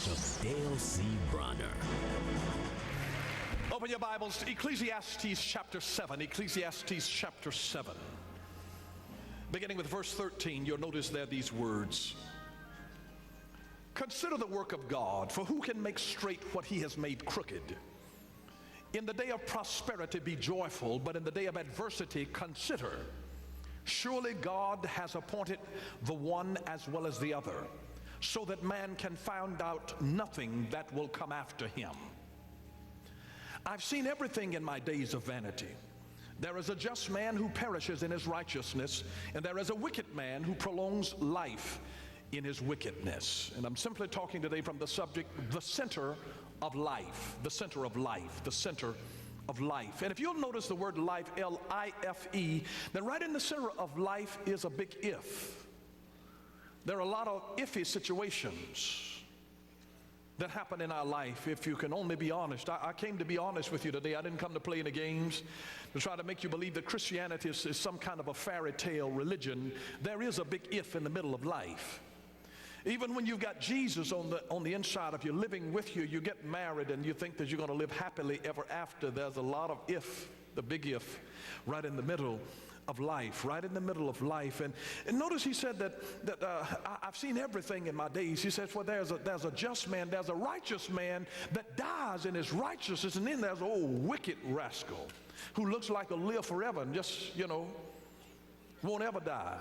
Bishop Dale C. Bronner. Open your Bibles to Ecclesiastes chapter 7. Ecclesiastes chapter 7. Beginning with verse 13, you'll notice there these words. Consider the work of God, for who can make straight what he has made crooked? In the day of prosperity be joyful, but in the day of adversity consider. Surely God has appointed the one as well as the other, so that man can find out nothing that will come after him. I've seen everything in my days of vanity. There is a just man who perishes in his righteousness, and there is a wicked man who prolongs life in his wickedness. And I'm simply talking today from the subject, the center of life, the center of life, the center of life. And if you'll notice the word life, L-I-F-E, then right in the center of life is a big if. There are a lot of iffy situations that happen in our life, if you can only be honest. I came to be honest with you today. I didn't come to play any games, to try to make you believe that Christianity is some kind of a fairy tale religion. There is a big if in the middle of life. Even when you've got Jesus on the inside of you, living with you, you get married and you think that you're going to live happily ever after. There's a lot of if, the big if, right in the middle of life, right in the middle of life. And notice he said that I've seen everything in my days. He says, well, there's a just man, there's a righteous man that dies in his righteousness, and then there's an old wicked rascal who looks like he'll live forever and just, won't ever die.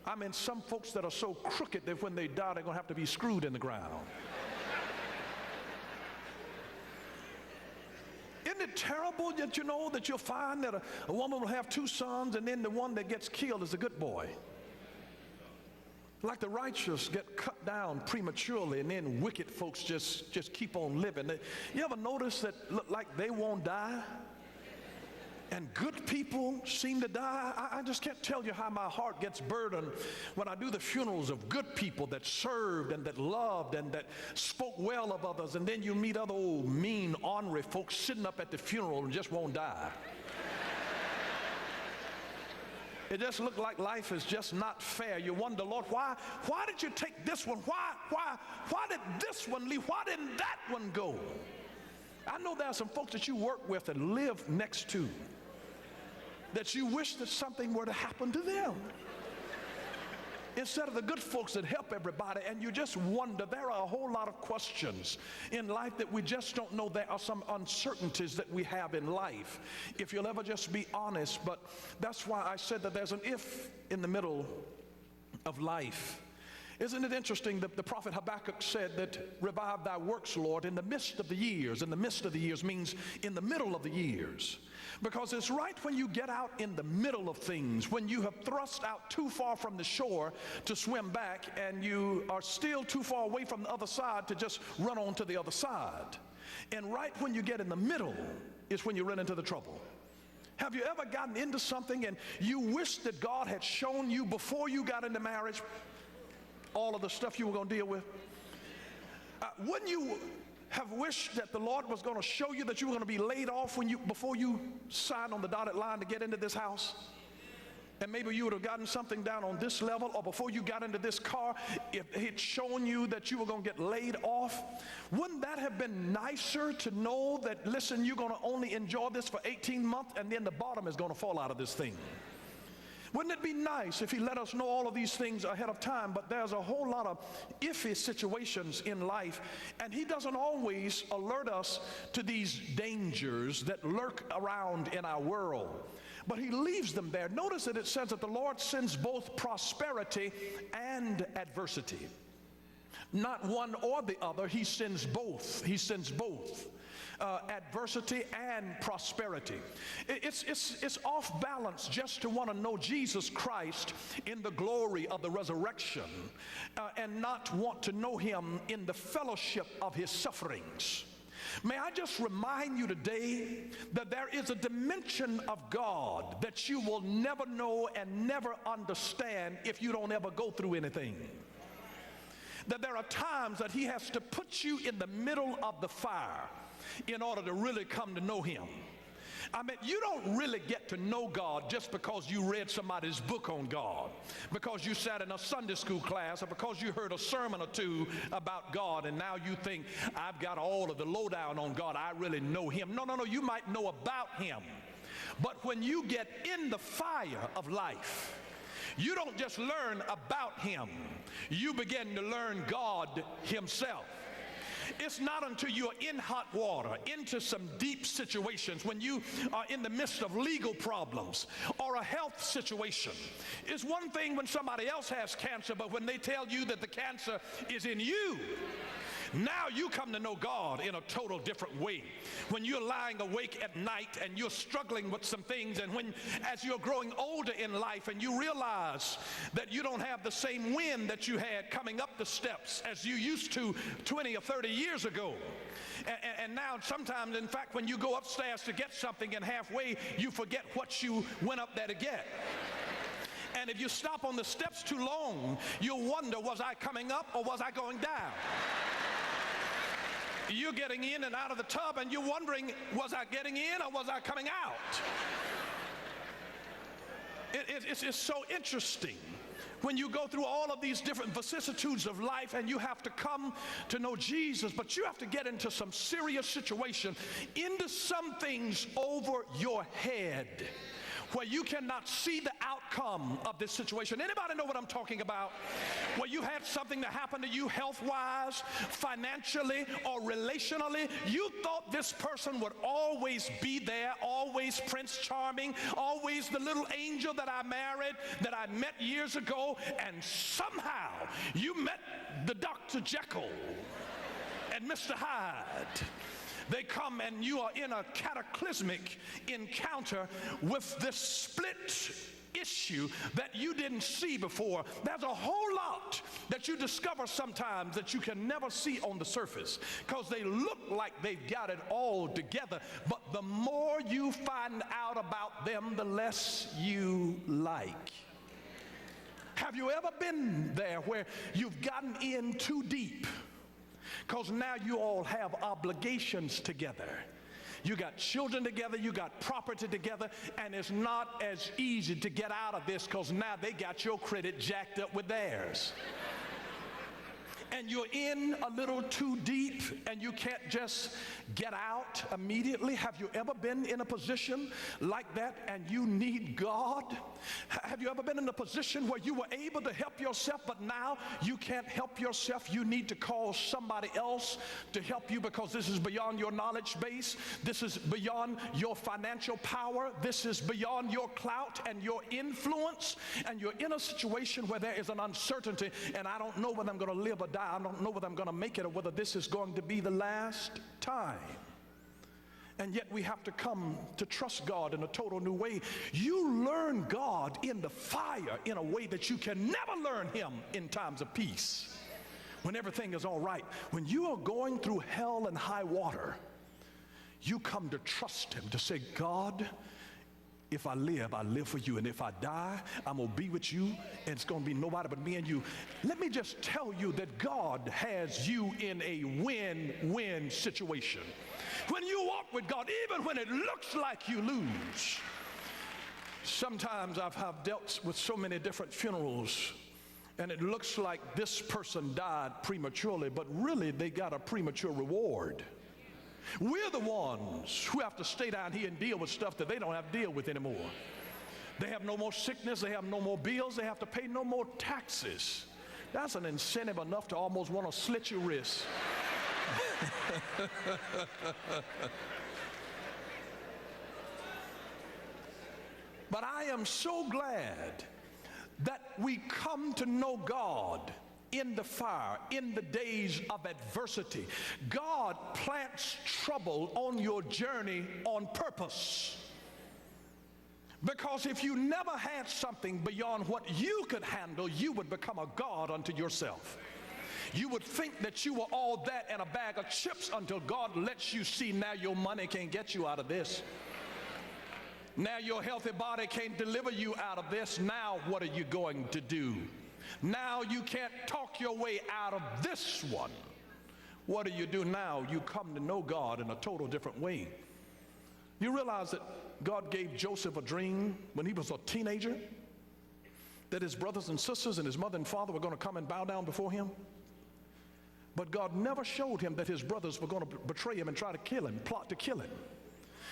I mean, some folks that are so crooked that when they die, they're going to have to be screwed in the ground. Isn't it terrible that that you'll find that a woman will have two sons, and then the one that gets killed is a good boy? Like the righteous get cut down prematurely, and then wicked folks just keep on living. You ever notice that look like they won't die? And good people seem to die. I just can't tell you how my heart gets burdened when I do the funerals of good people that served and that loved and that spoke well of others, and then you meet other old mean, ornery folks sitting up at the funeral and just won't die. It just looked like life is just not fair. You wonder, Lord, why did you take this one? Why did this one leave? Why didn't that one go? I know there are some folks that you work with and live next to that you wish that something were to happen to them, instead of the good folks that help everybody. And you just wonder, there are a whole lot of questions in life that we just don't know. There are some uncertainties that we have in life, if you'll ever just be honest. But that's why I said that there's an if in the middle of life. Isn't it interesting that the prophet Habakkuk said that, revive thy works, Lord, in the midst of the years. In the midst of the years means in the middle of the years. Because it's right when you get out in the middle of things, when you have thrust out too far from the shore to swim back, and you are still too far away from the other side to just run on to the other side. And right when you get in the middle is when you run into the trouble. Have you ever gotten into something and you wish that God had shown you before you got into marriage all of the stuff you were going to deal with? Wouldn't you have wished that the Lord was going to show you that you were going to be laid off before you signed on the dotted line to get into this house? And maybe you would have gotten something down on this level, or before you got into this car, if he'd shown you that you were going to get laid off. Wouldn't that have been nicer to know that, listen, you're going to only enjoy this for 18 months, and then the bottom is going to fall out of this thing? Wouldn't it be nice if he let us know all of these things ahead of time? But there's a whole lot of iffy situations in life, and he doesn't always alert us to these dangers that lurk around in our world, but he leaves them there. Notice that it says that the Lord sends both prosperity and adversity. Not one or the other, he sends both. He sends both. Adversity and prosperity. It's off balance just to want to know Jesus Christ in the glory of the resurrection and not want to know him in the fellowship of his sufferings. May I just remind you today that there is a dimension of God that you will never know and never understand if you don't ever go through anything. That there are times that he has to put you in the middle of the fire in order to really come to know him. I mean, you don't really get to know God just because you read somebody's book on God, because you sat in a Sunday school class, or because you heard a sermon or two about God, and now you think, I've got all of the lowdown on God. I really know him. No, you might know about him. But when you get in the fire of life, you don't just learn about him. You begin to learn God himself. It's not until you're in hot water, into some deep situations, when you are in the midst of legal problems or a health situation. It's one thing when somebody else has cancer, but when they tell you that the cancer is in you, now you come to know God in a total different way. When you're lying awake at night and you're struggling with some things, and when as you're growing older in life and you realize that you don't have the same wind that you had coming up the steps as you used to 20 or 30 years ago. And now sometimes, in fact, when you go upstairs to get something and halfway you forget what you went up there to get. And if you stop on the steps too long, you'll wonder, was I coming up or was I going down? You're getting in and out of the tub and you're wondering, was I getting in or was I coming out? It's so interesting when you go through all of these different vicissitudes of life and you have to come to know Jesus, but you have to get into some serious situation, into some things over your head, where you cannot see the outcome of this situation. Anybody know what I'm talking about? Where you had something that happened to you health-wise, financially, or relationally. You thought this person would always be there, always Prince Charming, always the little angel that I married, that I met years ago, and somehow you met the Dr. Jekyll and Mr. Hyde. They come and you are in a cataclysmic encounter with this split issue that you didn't see before. There's a whole lot that you discover sometimes that you can never see on the surface, because they look like they've got it all together, but the more you find out about them, the less you like. Have you ever been there where you've gotten in too deep? Because now you all have obligations together. You got children together, you got property together, and it's not as easy to get out of this because now they got your credit jacked up with theirs. And you're in a little too deep and you can't just get out immediately. Have you ever been in a position like that and you need God? Have you ever been in a position where you were able to help yourself, but now you can't help yourself? You need to call somebody else to help you because this is beyond your knowledge base. This is beyond your financial power. This is beyond your clout and your influence. And you're in a situation where there is an uncertainty, and I don't know whether I'm going to live or die. I don't know whether I'm going to make it or whether this is going to be the last time. And yet we have to come to trust God in a total new way. You learn God in the fire in a way that you can never learn him in times of peace, when everything is all right. When you are going through hell and high water, you come to trust him, to say, God, if I live for you. And if I die, I'm going to be with you, and it's going to be nobody but me and you. Let me just tell you that God has you in a win-win situation. When you walk with God, even when it looks like you lose. Sometimes I've dealt with so many different funerals, and it looks like this person died prematurely, but really they got a premature reward. We're the ones who have to stay down here and deal with stuff that they don't have to deal with anymore. They have no more sickness, they have no more bills, they have to pay no more taxes. That's an incentive enough to almost want to slit your wrists. But I am so glad that we come to know God in the fire, in the days of adversity. God plants trouble on your journey on purpose. Because if you never had something beyond what you could handle, you would become a god unto yourself. You would think that you were all that and a bag of chips until God lets you see now your money can't get you out of this. Now your healthy body can't deliver you out of this. Now what are you going to do? Now you can't talk your way out of this one. What do you do now? You come to know God in a total different way. You realize that God gave Joseph a dream when he was a teenager, that his brothers and sisters and his mother and father were going to come and bow down before him? But God never showed him that his brothers were going to betray him and try to kill him, plot to kill him.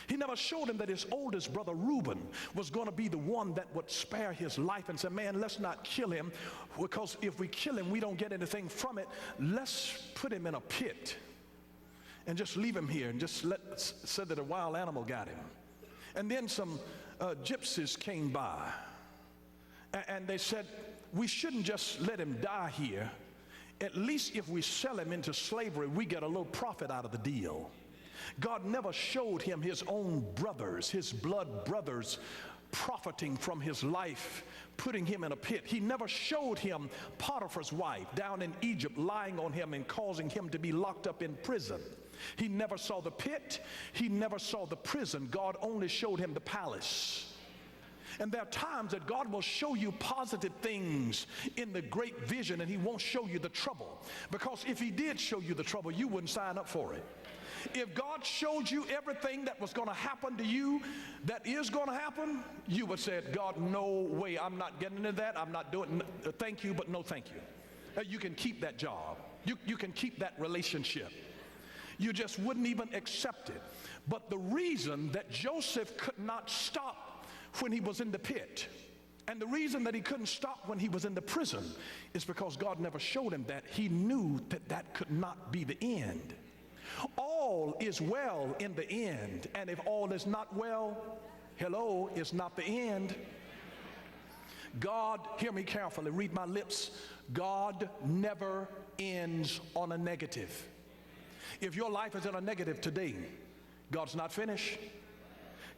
He never showed him that his oldest brother Reuben was going to be the one that would spare his life and say, man, let's not kill him, because if we kill him, we don't get anything from it. Let's put him in a pit and just leave him here and just said that a wild animal got him. And then some gypsies came by and they said, we shouldn't just let him die here. At least if we sell him into slavery, we get a little profit out of the deal. God never showed him his own brothers, his blood brothers, profiting from his life, putting him in a pit. He never showed him Potiphar's wife down in Egypt lying on him and causing him to be locked up in prison. He never saw the pit. He never saw the prison. God only showed him the palace. And there are times that God will show you positive things in the great vision, and he won't show you the trouble. Because if he did show you the trouble, you wouldn't sign up for it. If God showed you everything that was going to happen to you, that is going to happen, you would say, God, no way, I'm not getting into that, I'm not doing it, thank you, but no thank you. You can keep that job. You can keep that relationship. You just wouldn't even accept it. But the reason that Joseph could not stop when he was in the pit, and the reason that he couldn't stop when he was in the prison, is because God never showed him that. He knew that that could not be the end. All is well in the end, and if all is not well, hello, it's not the end. God, hear me carefully, read my lips, God never ends on a negative. If your life is in a negative today, God's not finished.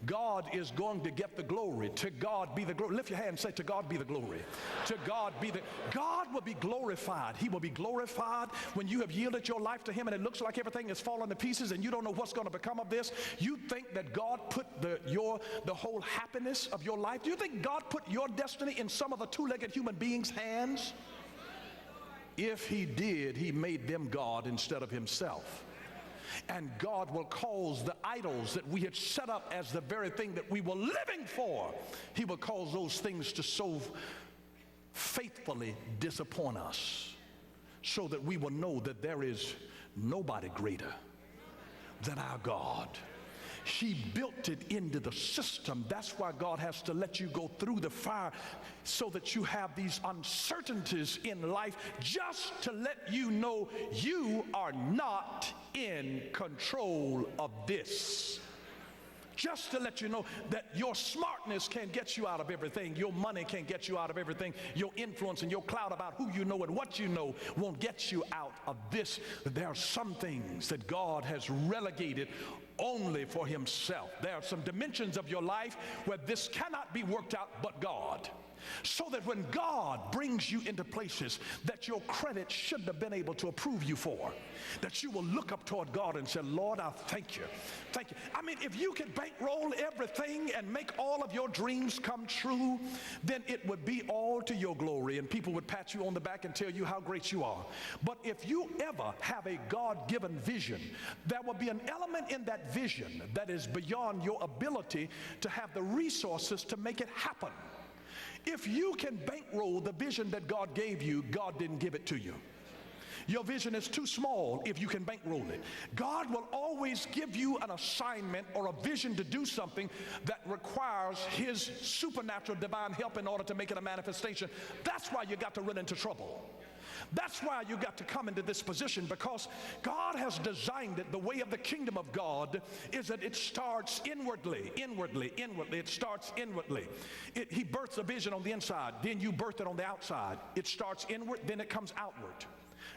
God is going to get the glory. To God be the glory. Lift your hand and say, to God be the glory. To God be the, God will be glorified. He will be glorified when you have yielded your life to him and it looks like everything is falling to pieces and you don't know what's going to become of this. You think that God put the whole happiness of your life, do you think God put your destiny in some of the two-legged human beings' hands? If he did, he made them God instead of himself. And God will cause the idols that we had set up as the very thing that we were living for, he will cause those things to so faithfully disappoint us, so that we will know that there is nobody greater than our God. He built it into the system. That's why God has to let you go through the fire, so that you have these uncertainties in life, just to let you know you are not in control of this. Just to let you know that your smartness can't get you out of everything. Your money can't get you out of everything. Your influence and your clout about who you know and what you know won't get you out of this. There are some things that God has relegated only for himself. There are some dimensions of your life where this cannot be worked out but God. So that when God brings you into places that your credit shouldn't have been able to approve you for, that you will look up toward God and say, Lord, I thank you. Thank you. I mean, if you could bankroll everything and make all of your dreams come true, then it would be all to your glory, and people would pat you on the back and tell you how great you are. But if you ever have a God-given vision, there will be an element in that vision that is beyond your ability to have the resources to make it happen. If you can bankroll the vision that God gave you, God didn't give it to you. Your vision is too small if you can bankroll it. God will always give you an assignment or a vision to do something that requires his supernatural divine help in order to make it a manifestation. That's why you got to run into trouble. That's why you got to come into this position, because God has designed it. The way of the kingdom of God is that it starts inwardly. It starts inwardly. He births a vision on the inside, then you birth it on the outside. It starts inward, then it comes outward.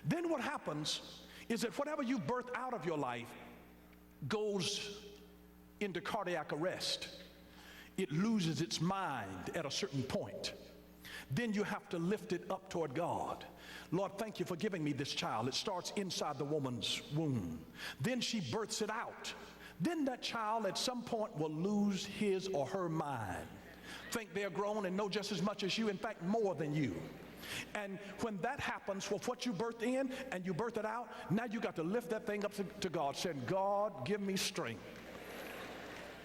Then what happens is that whatever you birth out of your life goes into cardiac arrest. It loses its mind at a certain point. Then you have to lift it up toward God. Lord, thank you for giving me this child. It starts inside the woman's womb. Then she births it out. Then that child at some point will lose his or her mind. Think they're grown and know just as much as you, in fact, more than you. And when that happens, well, what you birthed in and you birth it out, now you got to lift that thing up to God, saying, God, give me strength.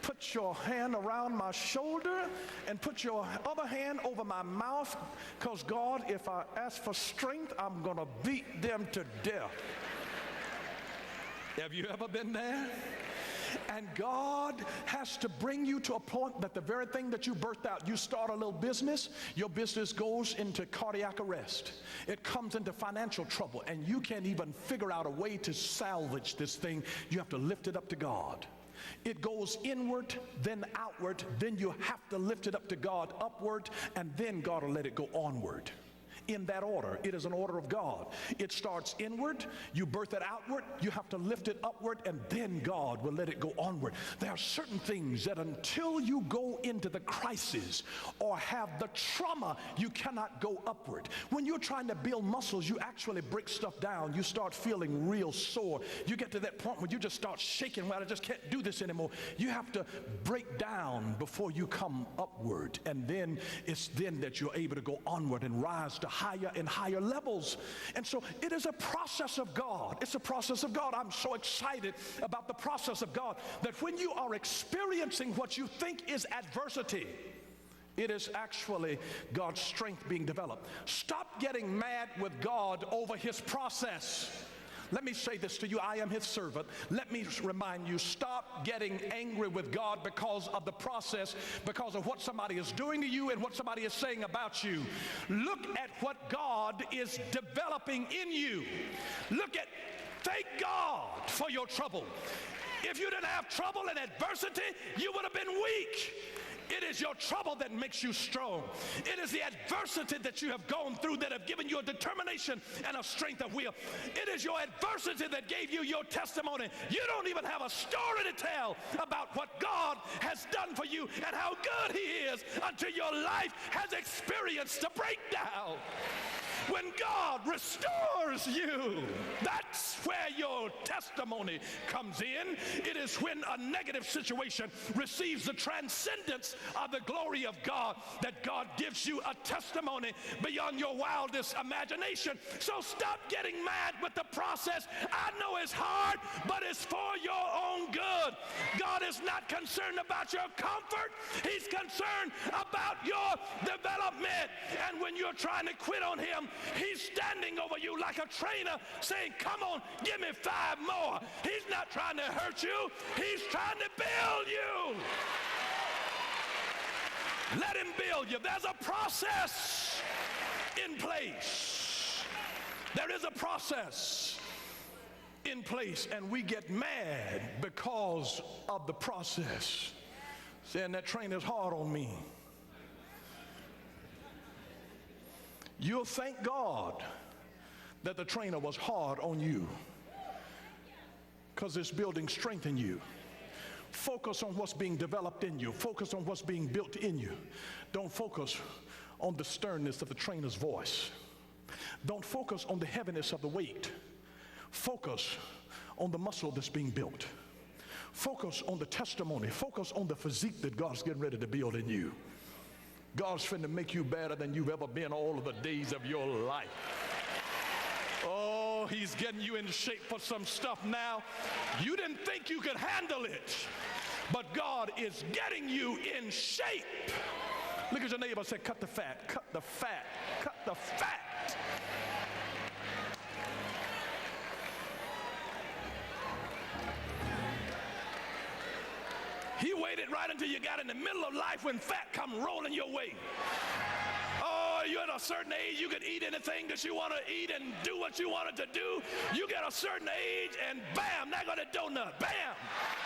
put your hand around my shoulder and put your other hand over my mouth, because God, if I ask for strength, I'm going to beat them to death. Have you ever been there? And God has to bring you to a point that the very thing that you birthed out, you start a little business, your business goes into cardiac arrest. It comes into financial trouble, and you can't even figure out a way to salvage this thing. You have to lift it up to God. It goes inward, then outward, then you have to lift it up to God upward, and then God will let it go onward. In that order. It is an order of God. It starts inward, you birth it outward, you have to lift it upward, and then God will let it go onward. There are certain things that until you go into the crisis or have the trauma, you cannot go upward. When you're trying to build muscles, you actually break stuff down. You start feeling real sore. You get to that point where you just start shaking, well, I just can't do this anymore. You have to break down before you come upward, and then it's then that you're able to go onward and rise to higher and higher levels. And so it is a process of God. It's a process of God. I'm so excited about the process of God that when you are experiencing what you think is adversity, it is actually God's strength being developed. Stop getting mad with God over his process. Let me say this to you. I am his servant. Let me remind you, stop getting angry with God because of the process, because of what somebody is doing to you and what somebody is saying about you. Look at what God is developing in you. Thank God for your trouble. If you didn't have trouble and adversity, you would have been weak. It is your trouble that makes you strong. It is the adversity that you have gone through that have given you a determination and a strength of will. It is your adversity that gave you your testimony. You don't even have a story to tell about what God has done for you and how good he is until your life has experienced a breakdown. When God restores you, that's where your testimony comes in. It is when a negative situation receives the transcendence of the glory of God that God gives you a testimony beyond your wildest imagination. So stop getting mad with the process. I know it's hard, but it's for your own good. God is not concerned about your comfort. He's concerned about your development. And when you're trying to quit on him, he's standing over you like a trainer saying, come on, give me 5 more. He's not trying to hurt you. He's trying to build you. Let him build you. There's a process in place. There is a process in place, and we get mad because of the process, saying that trainer's hard on me. You'll thank God that the trainer was hard on you, because it's building strength in you. Focus on what's being developed in you. Focus on what's being built in you. Don't focus on the sternness of the trainer's voice. Don't focus on the heaviness of the weight. Focus on the muscle that's being built. Focus on the testimony. Focus on the physique that God's getting ready to build in you. God's finna make you better than you've ever been all of the days of your life. Oh, he's getting you in shape for some stuff now. You didn't think you could handle it, but God is getting you in shape. Look at your neighbor and say, cut the fat, cut the fat, cut the fat. He waited right until you got in the middle of life when fat come rolling your way. Oh, you're at a certain age, you can eat anything that you want to eat and do what you wanted to do. You get a certain age and bam, there go the donut. Bam,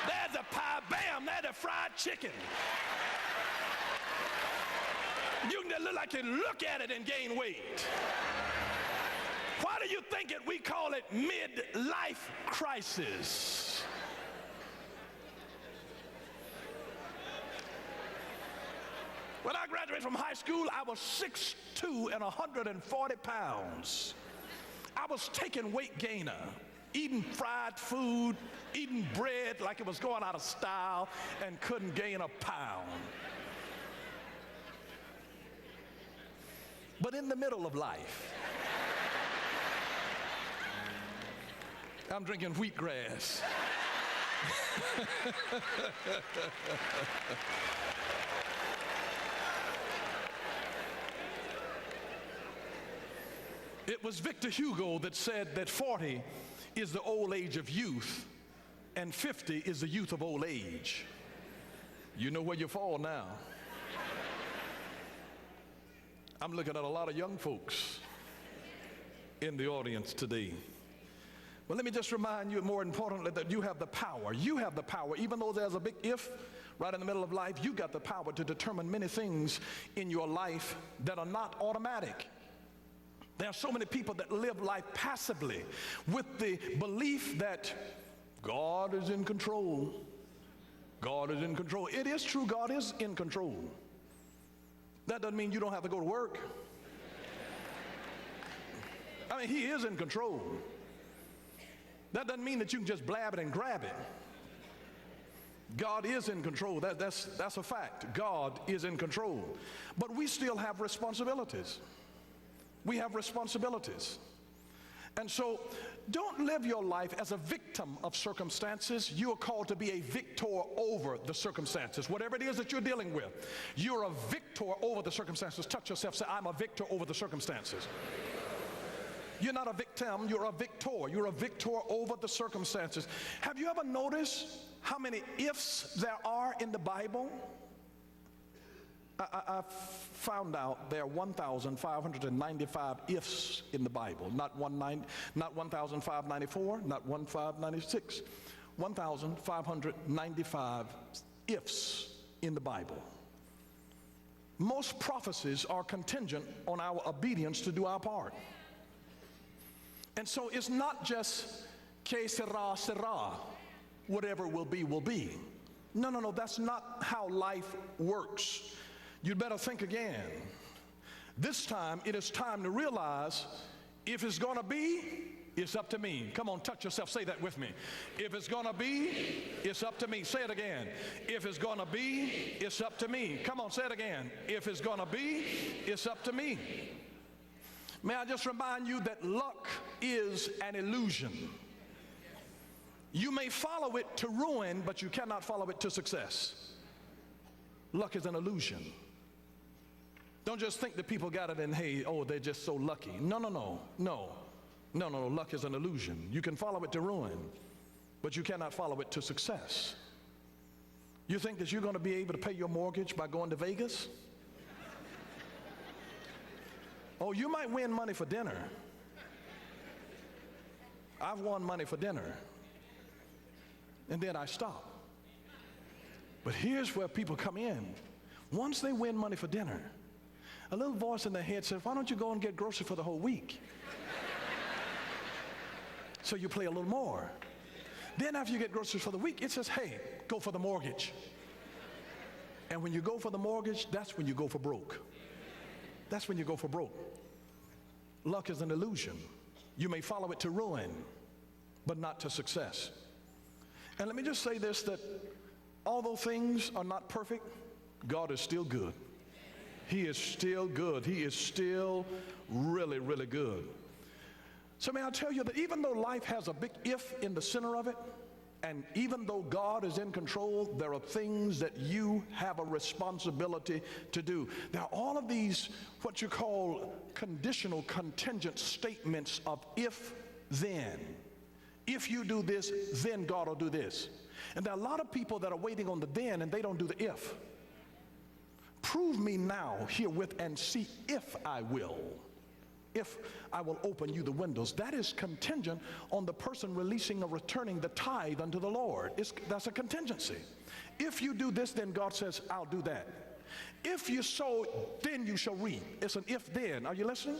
there's a pie. Bam, there's a fried chicken. You can look like you look at it and gain weight. Why do you think we call it midlife crisis? When I graduated from high school, I was 6'2" and 140 pounds. I was taking weight gainer, eating fried food, eating bread like it was going out of style, and couldn't gain a pound. But in the middle of life, I'm drinking wheatgrass. It was Victor Hugo that said that 40 is the old age of youth and 50 is the youth of old age. You know where you fall now. I'm looking at a lot of young folks in the audience today. But let me just remind you, more importantly, that you have the power. You have the power. Even though there's a big if right in the middle of life, you got the power to determine many things in your life that are not automatic. There are so many people that live life passively with the belief that God is in control. God is in control. It is true, God is in control. That doesn't mean you don't have to go to work. I mean, He is in control. That doesn't mean that you can just blab it and grab it. God is in control. That's a fact. God is in control. But we still have responsibilities. We have responsibilities. And so don't live your life as a victim of circumstances. You are called to be a victor over the circumstances. Whatever it is that you're dealing with, you're a victor over the circumstances. Touch yourself, say, I'm a victor over the circumstances. You're not a victim, you're a victor. You're a victor over the circumstances. Have you ever noticed how many ifs there are in the Bible? I found out there are 1,595 ifs in the Bible. Not 1,594, not 1,596. 1,595 ifs in the Bible. Most prophecies are contingent on our obedience to do our part. And so it's not just que sera, sera, whatever will be, will be. No, that's not how life works. You'd better think again. This time, it is time to realize if it's going to be, it's up to me. Come on, touch yourself. Say that with me. If it's going to be, it's up to me. Say it again. If it's going to be, it's up to me. Come on, say it again. If it's going to be, it's up to me. May I just remind you that luck is an illusion. You may follow it to ruin, but you cannot follow it to success. Luck is an illusion. Don't just think that people got it and hey, oh, they're just so lucky. No. Luck is an illusion. You can follow it to ruin, but you cannot follow it to success. You think that you're going to be able to pay your mortgage by going to Vegas? Oh, you might win money for dinner. I've won money for dinner, and then I stop. But here's where people come in. Once they win money for dinner, a little voice in their head says, why don't you go and get groceries for the whole week? So you play a little more. Then after you get groceries for the week, it says, hey, go for the mortgage. And when you go for the mortgage, that's when you go for broke. That's when you go for broke. Luck is an illusion. You may follow it to ruin, but not to success. And let me just say this, that although things are not perfect, God is still good. He is still good. He is still really, really good. So may I tell you that even though life has a big if in the center of it, and even though God is in control, there are things that you have a responsibility to do. There are all of these, what you call conditional, contingent statements of if, then. If you do this, then God will do this. And there are a lot of people that are waiting on the then and they don't do the if. Prove me now herewith and see if I will. If I will open you the windows. That is contingent on the person releasing or returning the tithe unto the Lord. That's a contingency. If you do this, then God says, I'll do that. If you sow, then you shall reap. It's an if then. Are you listening?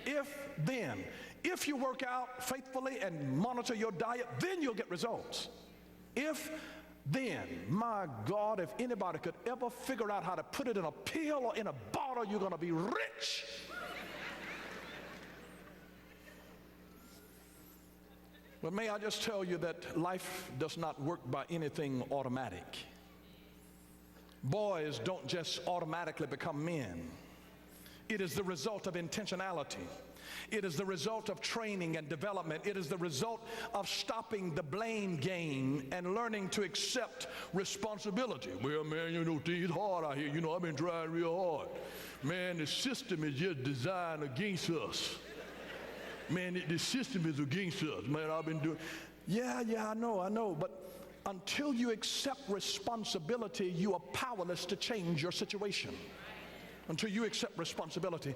If then. If you work out faithfully and monitor your diet, then you'll get results. If then, my God, if anybody could ever figure out how to put it in a pill or in a bottle, you're going to be rich. But may I just tell you that life does not work by anything automatic. Boys don't just automatically become men. It is the result of intentionality. It is the result of training and development. It is the result of stopping the blame game and learning to accept responsibility. Well, man, you know, things hard out here. You know, I've been trying real hard. Man, the system is just designed against us. Man, the system is against us. Man, I've been doing... Yeah, I know. But until you accept responsibility, you are powerless to change your situation. Until you accept responsibility.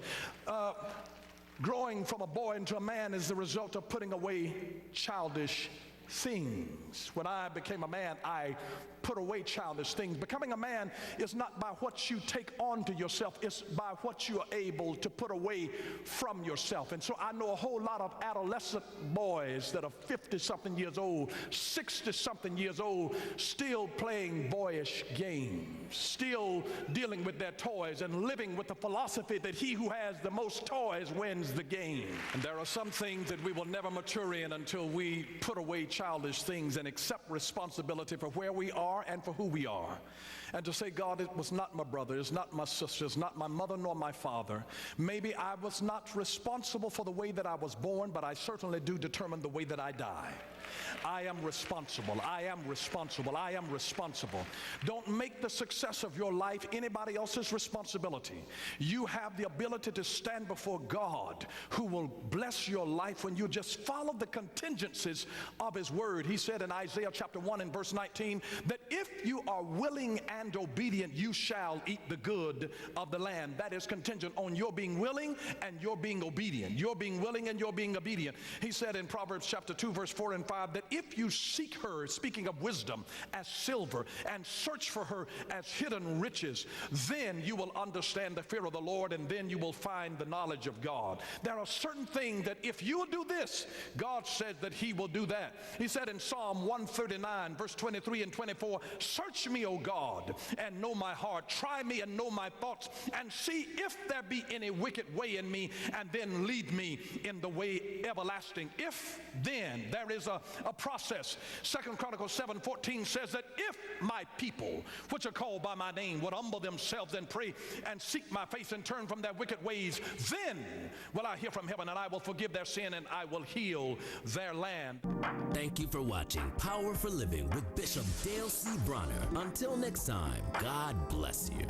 Growing from a boy into a man is the result of putting away childish things. When I became a man, I put away childish things. Becoming a man is not by what you take on to yourself, it's by what you are able to put away from yourself. And so I know a whole lot of adolescent boys that are 50-something years old, 60-something years old, still playing boyish games, still dealing with their toys and living with the philosophy that he who has the most toys wins the game. And there are some things that we will never mature in until we put away childish things and accept responsibility for where we are and for who we are. And to say, God, it was not my brother, it's not my sister, it's not my mother nor my father. Maybe I was not responsible for the way that I was born, but I certainly do determine the way that I die. I am responsible. Don't make the success of your life anybody else's responsibility. You have the ability to stand before God, who will bless your life when you just follow the contingencies of his word. He said in Isaiah chapter 1 and verse 19 that if you are willing and obedient, you shall eat the good of the land. That is contingent on your being willing and your being obedient. Your being willing and your being obedient. He said in Proverbs chapter 2 verse 4 and 5 that if you seek her, speaking of wisdom, as silver, and search for her as hidden riches, then you will understand the fear of the Lord, and then you will find the knowledge of God. There are certain things that if you will do this, God said that he will do that. He said in Psalm 139 verse 23 and 24, search me, O God, and know my heart. Try me and know my thoughts, and see if there be any wicked way in me, and then lead me in the way everlasting. If then there is a process. 2 Chronicles 7:14 says that if my people, which are called by my name, would humble themselves and pray and seek my face and turn from their wicked ways, then will I hear from heaven and I will forgive their sin and I will heal their land. Thank you for watching Power for Living with Bishop Dale C. Bronner. Until next time, God bless you.